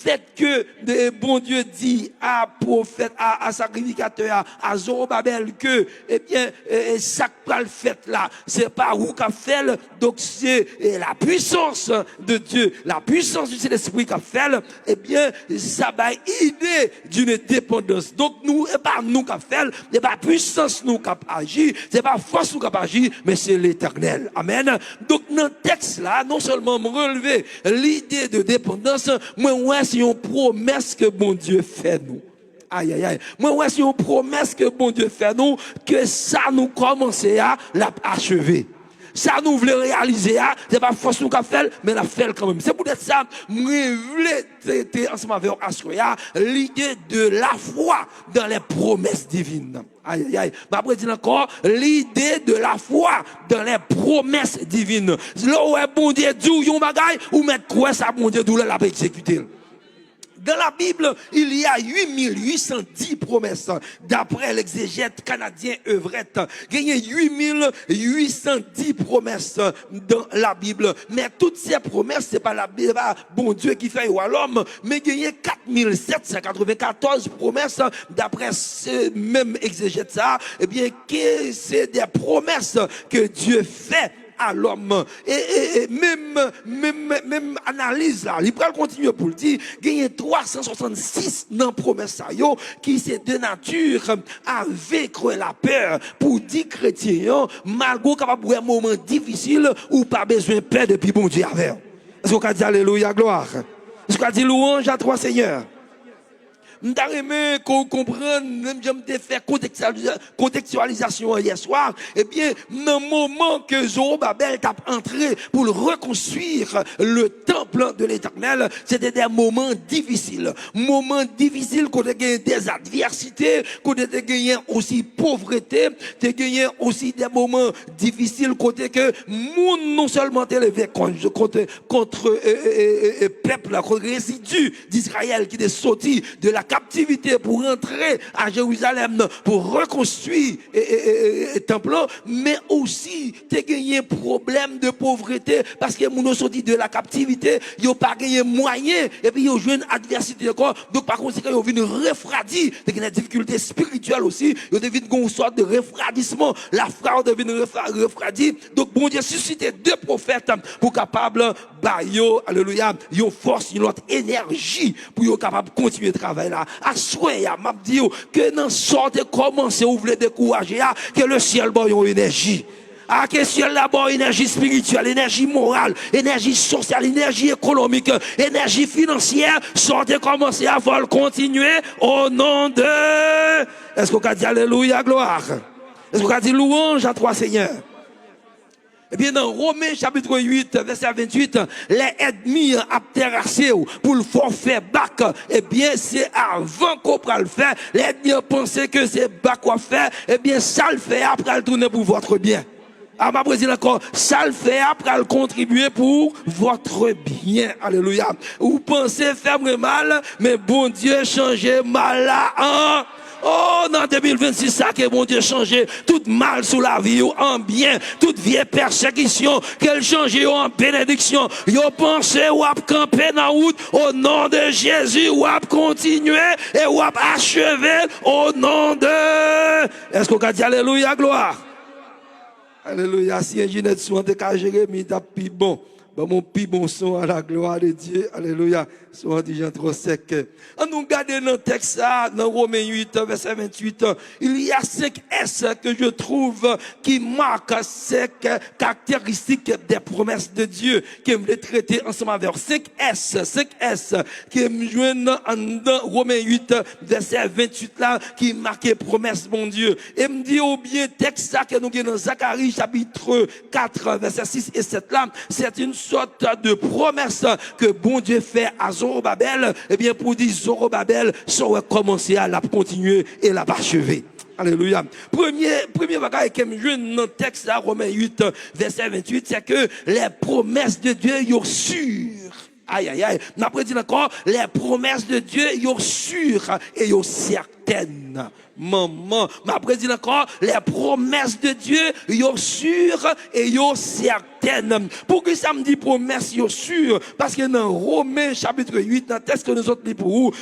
fait que bon Dieu dit à prophète, à sacrificateur, à Zorobabel que, eh bien, ça qu'a le fait là, c'est pas où qu'a fait, donc c'est la puissance de Dieu, la puissance du Saint-Esprit qu'a fait, eh bien, ça va idée d'une dépendance. Donc nous, et pas nous qu'a fait, c'est pas puissance nous qu'a agi, c'est pas force nous qu'a agi, mais c'est l'Éternel. Amen. Donc dans le texte là, non seulement me relever l'idée de dépendance, moi ouais c'est une promesse que bon Dieu fait nous. Aïe aïe aïe. Moi ouais c'est une promesse que bon Dieu fait nous, que ça nous commencer à l'achever. Ça nous voulait réaliser, c'est pas force nous qu'a fait, mais la fait quand même. C'est pour être ça, moi voulais traiter ensemble avec Assoya l'idée de la foi dans les promesses divines. Aïe aïe aïe. Après dire encore l'idée de la foi dans les promesses divines. Là où est bon Dieu dit yon bagay ou mettre quoi ça bon Dieu d'où l'a exécuté. Dans la Bible, il y a 8810 promesses. D'après l'exégète canadien Everett, il y a 8810 promesses dans la Bible. Mais toutes ces promesses, c'est pas la Bible, bon Dieu qui fait à l'homme, mais il y a 4794 promesses d'après ce même exégète ça, eh bien, que c'est des promesses que Dieu fait à l'homme. Et même analyse là, il peut continuer pour le dire, il y a 366 dans promesse qui c'est de nature à vaincre la peur pour dire chrétien, malgré capable un moment difficile ou pas besoin de peur depuis bon Dieu avec. Est-ce qu'on dit alléluia, gloire? Est-ce qu'on dit louange à toi Seigneur? M'ta aimé qu'on comprenne, même j'aime te faire contextualisation hier soir, eh bien, dans le moment que Zorobabel t'a entré pour le reconstruire le temple de l'Éternel, c'était des moments difficiles. Moments difficiles qu'on a gagné des adversités, qu'on a gagné aussi pauvreté, qu'on a gagné aussi des moments difficiles côté que monde non seulement élevé contre peuple, contre résidu d'Israël qui est sorti de la captivité pour rentrer à Jérusalem pour reconstruire le temple, mais aussi t'es gagné problème de pauvreté parce que nous sorti de la captivité, ils n'ont pas gagné moyen et puis ils ont joué une adversité encore. Donc par conséquent, ils ont vu une refroidie, des difficultés spirituelles aussi, ils ont vu une sorte de refroidissement, la foi devient refroidie. Donc bon Dieu suscité deux prophètes pour capable bah yo alléluia, yo force, une autre énergie pour yo capable continuer de travailler là. À souhait, m'a dit que dans sorte commencer ou voulez décourager que le ciel bon une énergie. À que le ciel là-bas énergie spirituelle, énergie morale, énergie sociale, énergie économique, énergie financière, sortez commencer à vol continuer au nom de. Est-ce qu'on a dit alléluia gloire? Est-ce qu'on a dit louange à toi Seigneur? Eh bien, dans Romains chapitre 8, verset 28, les ennemis à terrasser pour le forfait bac, eh bien, c'est avant qu'on le faire. Les ennemis pensaient que c'est bac qu'on fait, eh bien, ça le fait après le tourner pour votre bien. Ah, ma président encore, ça le fait après le contribuer pour votre bien. Alléluia. Vous pensez faire mal, mais bon Dieu changer mal là, hein? Oh, dans 2026, ça que bon Dieu change tout mal sous la vie ou en bien, toute vieille persécution, qu'elle change en bénédiction. Yo pensez ou à camper dans la route au nom de Jésus, ou à continuer et ou à achever au nom de. Est-ce qu'on a dit alléluia, gloire? Alléluia, si un Ginette soit de Jérémie, t'as plus bon. Mon plus bon son à la gloire de Dieu. Alléluia. Soit déjà trop sec. On nous regarde dans le texte, dans Romains 8, verset 28, il y a 5 S que je trouve qui marquent ces caractéristiques des promesses de Dieu qui me les traiter ensemble avec 5 S qui me joignent dans Romains 8, verset 28 là, qui marquent promesse bon Dieu. Et me dit au bien texte ça que nous avons dans Zacharie chapitre 4, verset 6 et 7 là, c'est une sorte de promesse que bon Dieu fait à Zorobabel, eh bien pour dire Zorobabel, ça va commencer à la continuer et la achever. Alléluia. Premier bagage que je dans le texte là, Romains 8, verset 28, c'est que les promesses de Dieu sont sûres. Aïe, aïe, aïe. Après dit encore, les promesses de Dieu sont sûres et sont certaines. certaines. Maman, ma présidente encore, les promesses de Dieu, yo sûres et yo certaines. Pour que ça me dit promesses yo sûres? Parce que dans Romains chapitre 8, dans le texte que nous autres lisons pour vous,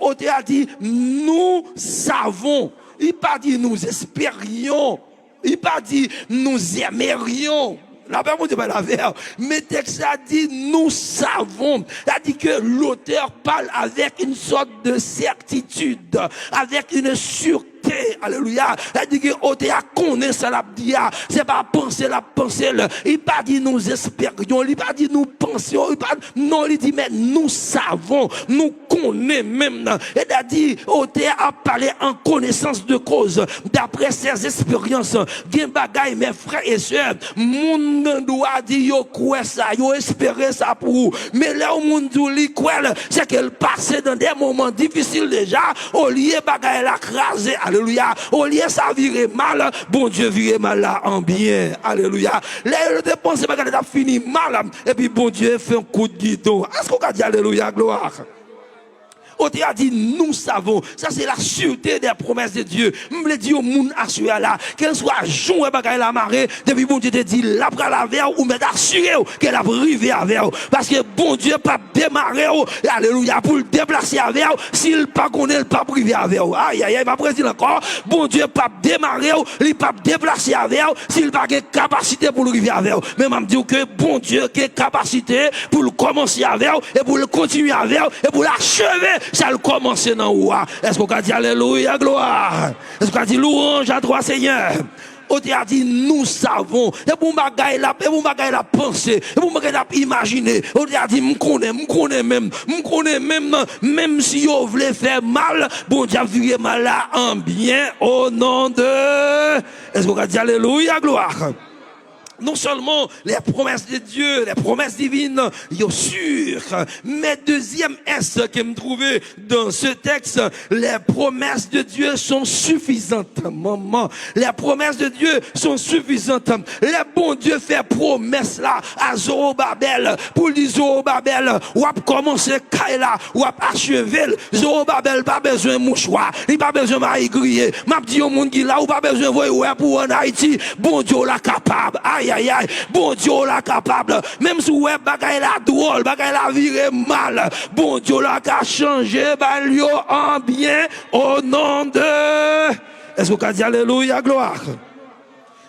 Oté a dit, nous savons. Il pas dit nous espérions. Il pas dit nous aimerions. La Bible ne dit pas la verre. Mais texte a dit nous savons. Il a dit que l'auteur parle avec une sorte de certitude, avec une sûreté. Alléluia. Il a dit que Oté a connaît ça la dia. C'est pas penser la pensée. Il pas dit nous espérions. Il pas dit nous pensions. Non, il dit mais nous savons. Nous connaissons même. Il a dit Oté a parlé en connaissance de cause. D'après ses expériences. Gen bagay mes frères et sœurs. Moun doit dire yo quoi ça. Yo espérer ça pour vous. Mais là où moun dou li quoi c'est qu'elle passait dans des moments difficiles déjà. Au lieu bagay la crasé. Alléluia. Au lieu ça virer mal, bon Dieu virer mal là en bien. Alléluia. Là, le dépense, c'est pas qu'elle a fini mal. Et puis bon Dieu fait un coup de guidon. Est-ce qu'on a dit Alléluia, gloire? Oté a dit, nous savons. Ça, c'est la sûreté des promesses de Dieu. Je le dis au monde assuré là. Qu'elle soit joint bagaille la marée. Depuis bon Dieu te dit, la bras la verre ou mais assuré qu'elle a privé avec. Parce que bon Dieu pas démarrer. Alléluia. Pour le déplacer avec. S'il pas connaît, il pas privé avec. Aïe, aïe, aïe, ma président encore. Bon Dieu pas démarrer. Il pas déplacer avec. S'il pas de capacité pour le river avec. Mais m'a dit que bon Dieu a capacité pour le commencer avec. Et pour le continuer avec. Et pour l'achever. Ça le commence dans ouah. Est-ce qu'on a dit alléluia, gloire? Est-ce qu'on a dit louange à toi, Seigneur? Oté a dit, nous savons. Et pour bagaille la pensée. Et pour bagaille la imaginer. Oté a dit, m'connais même si on voulait faire mal, bon Dieu a viré mal là en bien, au nom de... Est-ce qu'on a dit alléluia, gloire? Non seulement les promesses de Dieu, les promesses divines, sont sûres, mais deuxième S que me trouvais dans ce texte, les promesses de Dieu sont suffisantes. Maman, les promesses de Dieu sont suffisantes. Les bon Dieu fait promesse là à Zorobabel pour dire Zorobabel, ou à commencer Kaila, ou à achever. Zorobabel pas besoin de mouchoir, il pas besoin de maïgrier. M'a dit au monde qui là, ou pas besoin de voir pour en Haïti, bon Dieu là capable. Aïe, aïe, aïe, bon Dieu là capable, même si ouais bagay la drôle, bagay la viré mal, bon Dieu là qu'a changé balio en bien au nom de... Est-ce qu'on a dit alléluia, gloire?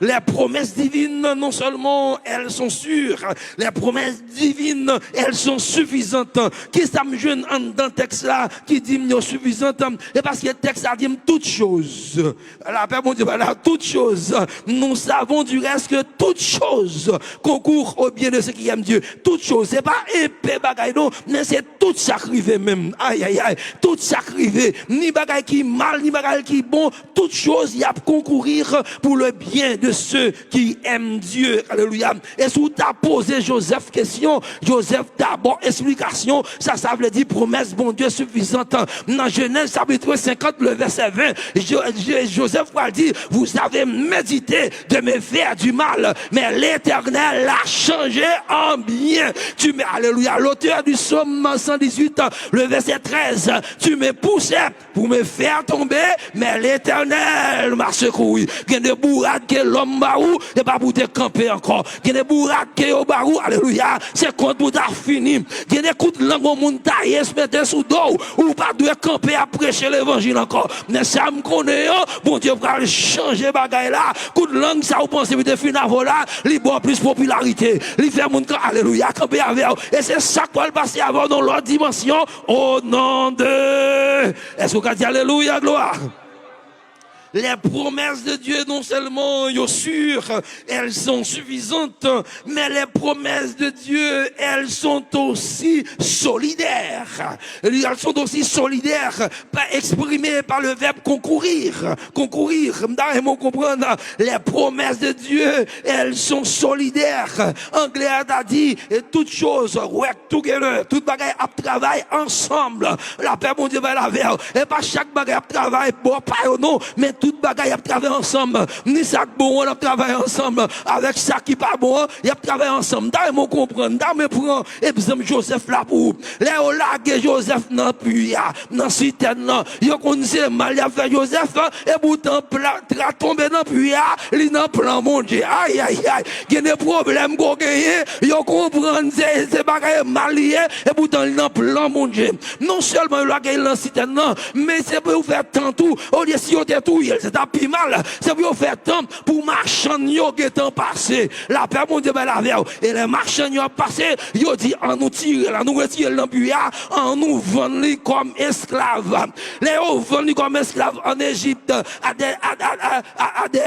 Les promesses divines, non seulement elles sont sûres, les promesses divines, elles sont suffisantes. Qui ça me jeune dans le texte là, qui dit suffisantes? Et parce que le texte a dit toutes choses. La Père mon Dieu, voilà, toutes choses. Nous savons du reste que toutes choses concourent au bien de ceux qui aiment Dieu. Toutes choses. C'est pas épais bagaille non, mais c'est tout sacrifié même. Aïe, aïe, aïe. Tout sacrifié. Ni bagaille qui mal, ni bagaille qui bon. Toutes choses, il y a concourir pour le bien de ceux qui aiment Dieu. Alléluia. Et si tu as posé Joseph question, Joseph d'abord explication, ça veut dire promesse, bon Dieu, suffisante. Dans Genèse chapitre 50, le verset 20, Joseph va dire, vous avez médité de me faire du mal, mais l'Éternel l'a changé en bien. Tu me, alléluia, l'auteur du psaume 118, le verset 13, tu me poussais pour me faire tomber, mais l'Éternel m'a secouru. Il y a des bourrades que l'homme barou, et pas pour te camper encore. Il y a des bourrades que au barou, alléluia, c'est contre pour ta fini. Il y a des coups de langue au monde taillé, se mettre sous dos, ou pas de camper à prêcher l'évangile encore. Mais ça me connaît, bon Dieu va changer bagaille là. Coup de langue, ça vous pensez que de finir là, il boit plus popularité. Il fait mon camp, alléluia, camper avec. Et c'est ça qu'on va passer avant dans l'autre dimension, au nom de... Est-ce qu'on a dit alléluia, gloire? Les promesses de Dieu, non seulement sont sûres, elles sont suffisantes, mais les promesses de Dieu, elles sont aussi solidaires. Elles sont aussi solidaires, pas exprimées par le verbe concourir. Concourir, m'd'arrêt comprendre. Les promesses de Dieu, elles sont solidaires. Anglais a dit, toutes choses, work together, toute bagaille à travail ensemble. La paix, mon Dieu, va la vers. Et pas chaque bagaille à travail, bon, pas non, mais tout bagaille a travaillé ensemble. Ni ça bon, on a travaillé ensemble. Avec ça qui pas bon, il a travaillé ensemble. D'ailleurs, mon comprendre, d'ailleurs, prend exemple Joseph là pour. Là, on l'a Joseph dans puits, dans citerne là. Il connaissait mal, il a fait Joseph, et pourtant, tombé dans puits, il n'a plan, mon Dieu. Aïe, aïe, aïe. Il y a des problèmes qu'on gagne, il comprend, c'est bagaille mal lié, et pourtant, il n'a plan, mon Dieu. Non seulement il a gagné dans citerne là, mais c'est pour vous faire tant tout. Au lieu si on était tout, c'est un peu mal. C'est pour vous faire tant pour marchand qui est passé. La paix, mon Dieu, la verre. Et les marchands qui ont passé, ils ont dit, on nous tire, là, nous retire l'empuya, on nous vend comme esclaves. Les on vendus comme esclaves en Égypte à des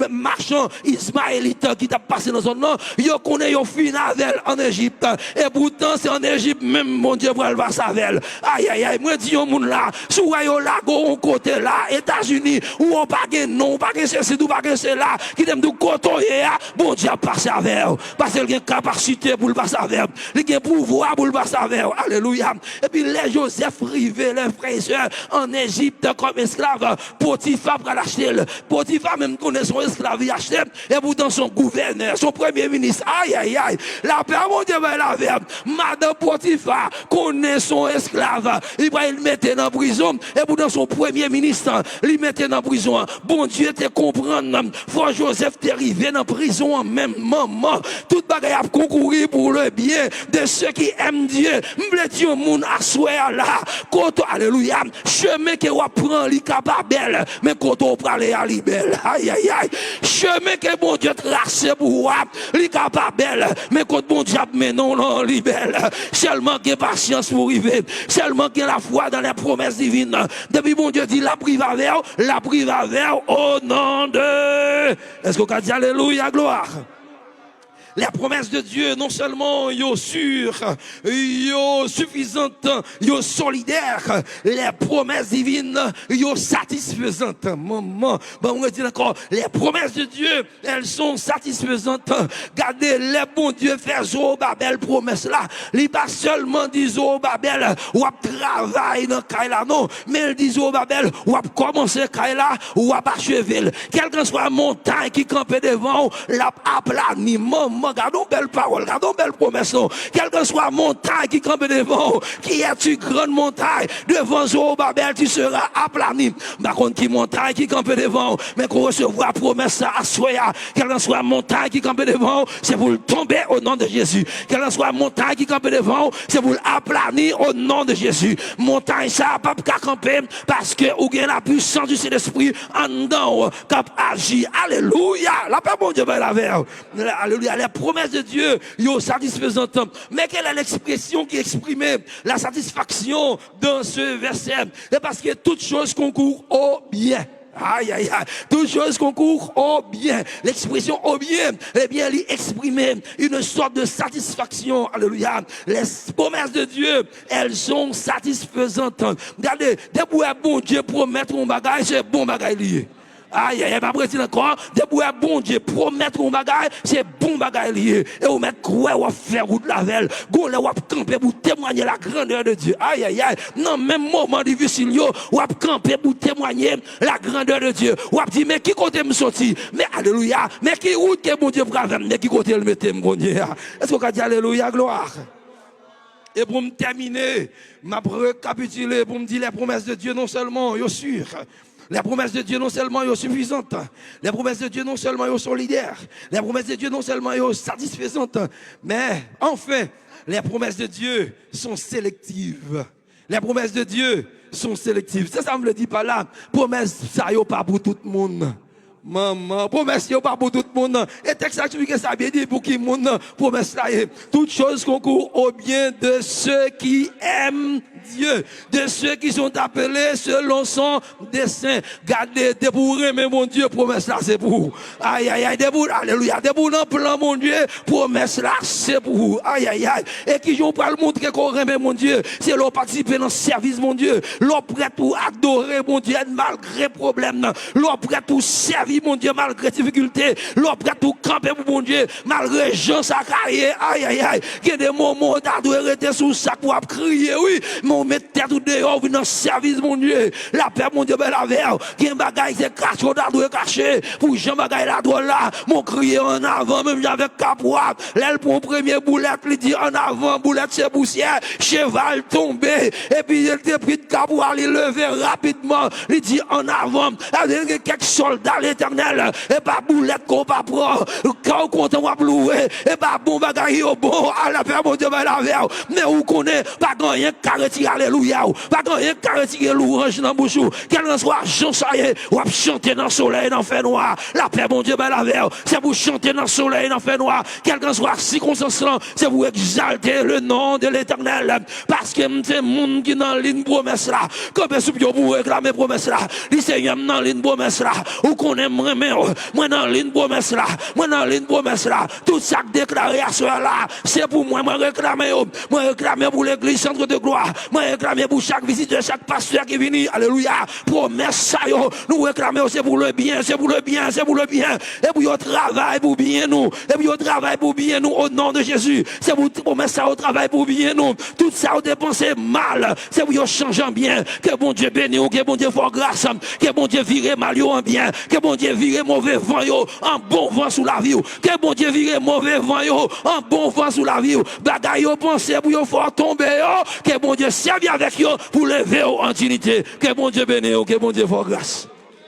marchands ismaélites qui t'a passé dans son nom. Ils connaissent yon finavel en Égypte. Et pourtant, c'est en Égypte même, mon Dieu, pour elle va savel. Aïe, aïe, aïe, moi, dis yon moun là, sous yon lago, on côté là, États-Unis, où on pas gen non, pas gen ceci, ou pas gen cela, qui t'aime du côtoyer, bon Dieu, passer avec. Parce qu'il y a une capacité pour le passer avec. Il y a un pouvoir pour le passer avec. Alléluia. Et puis, les Joseph rivé, les frères et sœurs, en Égypte, comme esclaves, Potiphar pour l'acheter. Potiphar même connaît son esclave, il achète, et pourtant son gouverneur, son premier ministre, aïe, aïe, aïe, la paix, mon Dieu, la verbe, Madame Potiphar connaît son esclave, il va le mettre dans prison, et pourtant son premier ministre, il mettait dans prison. Bon Dieu te comprendre, faut Joseph te arrivé dans prison en même moment. Tout bagaille a concouru pour le bien de ceux qui aiment Dieu. M'bleti un monde à souhait là. Koto, alléluia. Chemin que on prend li capable, mais koto prale à li belle. Aïe aïe aïe. Chemin que bon Dieu tracé pour moi, li capable, mais koto bon Dieu mais non li belle. Seulement que patience pour arriver. Seulement que la foi dans les promesses divines. Depuis bon Dieu dit la prive au nom de. Est-ce qu'on peut dire alléluia, gloire? Les promesses de Dieu, non seulement yo sûres, yo suffisantes, yo solidaires, les promesses divines, yo satisfaisantes. Maman, bon, on dit encore, les promesses de Dieu, elles sont satisfaisantes. Regardez, les bons Dieu fait Zorobabel promesse là. Il pas seulement dit Zorobabel, ou à travailler dans Kaila, non, mais il dit Zorobabel, ou à commencer Kaila, ou à achever. Quelle que soit la montagne qui campe devant, la aplani, maman. Gardons belle parole, gardons belle promesse. Quelle que soit la montagne qui campe devant, qui est une grande montagne, devant Zorobabel, tu seras aplani. Par contre, qui montagne qui campe devant, mais qu'on recevra la promesse à soi. Quelle que soit la montagne qui campe devant, c'est pour le tomber au nom de Jésus. Quelle que soit la montagne qui campe devant, c'est pour l'aplanir au nom de Jésus. Montagne, ça pas qu'à camper, parce que ou bien la puissance du Saint-Esprit en dedans, cap agit. Alléluia. La paix, mon Dieu, la verre. Alléluia. Les promesses de Dieu, yo satisfaisantes. Mais quelle est l'expression qui exprimait la satisfaction dans ce verset? C'est parce que toute chose concourt au bien. Aïe, aïe, aïe. Toute chose concourt au bien. L'expression au bien, eh bien, il exprimait une sorte de satisfaction. Alléluia. Les promesses de Dieu, elles sont satisfaisantes. Regardez, dès que bon Dieu promettre un bagage, c'est bon bagage lié. Aïe, aïe, pas précis encore. Depuis bon Dieu, promettre un bagage, c'est bon bagage lié. Et vous mettre quoi, vous faire route la velle. Vous allez camper pour témoigner la grandeur de Dieu. Aïe, aïe, aïe. Non, même moment difficile, vous allez camper pour témoigner la grandeur de Dieu. Vous allez dire, mais qui côté me sorti? Mais alléluia. Mais qui route que mon Dieu prend? Mais qui côté le mettre, mon Dieu? Est-ce qu'on peut dire alléluia, gloire? Et pour me terminer, m'a récapituler pour me dire les promesses de Dieu, non seulement, yo sûr. Les promesses de Dieu non seulement sont suffisantes, les promesses de Dieu non seulement sont solidaires, les promesses de Dieu non seulement sont satisfaisantes, mais enfin, les promesses de Dieu sont sélectives. Les promesses de Dieu sont sélectives. Ça me le dit pas là. Promesses, ça y est pas pour tout le monde. Maman, promesse pas pour tout le monde. Et texte que ça bien dit pour qui le monde promesse là. Toutes choses concourent au bien de ceux qui aiment Dieu, de ceux qui sont appelés selon son dessein. Gardez, débourrez, mais mon Dieu, promesse là, c'est pour vous. Aïe, aïe, aïe, débourrez, alléluia, débourrez dans plan, mon Dieu, promesse là, c'est pour vous. Aïe, aïe, aïe. Et qui j'en parle montrer qu'on remet, mon Dieu, c'est l'on participer dans le service, mon Dieu. L'on prêt pour adorer, mon Dieu, malgré problème. L'on prêt pour servir, mon Dieu, malgré difficulté. L'on prêt pour camper, mon Dieu, malgré gens à carrière. Aïe, aïe, aïe. Il y a des moments où on doit rester sous ça pour crier, oui. mon mettre tête ou dehors, dans le service, mon Dieu. La paix, mon Dieu, ben la verre. Qui est bagaille, c'est caché, on doit cacher. Pour Jean bagaille la droite là, mon crier en avant, même j'avais capouab. L'aile pour premier boulette, il dit en avant, boulette c'est poussière, cheval tombé. Et puis il était pris de capouab, il levé rapidement, il dit en avant. Il y a quelques soldats l'éternel, et pas boulette qu'on va prendre. Quand on compte, on va louer, et pas bon bagaille au bon, à la paix, mon Dieu, ben la verre. Mais où qu'on est, pas rien qu'à retirer, alléluia, pas rien qu'à retirer louange dans bouche. Quel soit Jean Saye, ou à chanter dans le soleil, dans le fait noir. La paix, mon Dieu, ben la verre, c'est pour chanter dans le soleil, dans le fait noir. Quel que soit circonstance, c'est pour exalter le nom de l'éternel. Parce que c'est le monde qui est dans l'une promesse là. Comme est-ce que vous réclamer promesse là? Le Seigneur dans l'une promesse là. Ou qu'on aime moi dans l'une promesse là. Moi dans l'une promesse là. Tout ça déclaré à ce là, c'est pour moi, moi réclamer pour l'église centre de gloire. Moi réclamer pour chaque visiteur, chaque pasteur qui vient. Alléluia. Promesse ça yo. Nous réclamer c'est pour le bien, c'est pour le bien, c'est pour le bien. Et puis on travaille pour bien nous. Et puis on travaille pour bien nous au nom de Jésus. C'est pour promesse ça au travail pour bien nous. Tout ça on dépense mal. C'est pour changer en bien. Que bon Dieu bénisse, que bon Dieu fasse grâce, que bon Dieu vire mal en bien, que bon Dieu vire mauvais vent yo en bon vent sous la vie. Que bon Dieu vire mauvais vent yo en bon vent sous la vie. Bagaille yo penser pour yo faire tomber yo. Que bon Dieu serve avec yo pour lever en dignité. Que bon Dieu bénisse, que bon Dieu fasse grâce.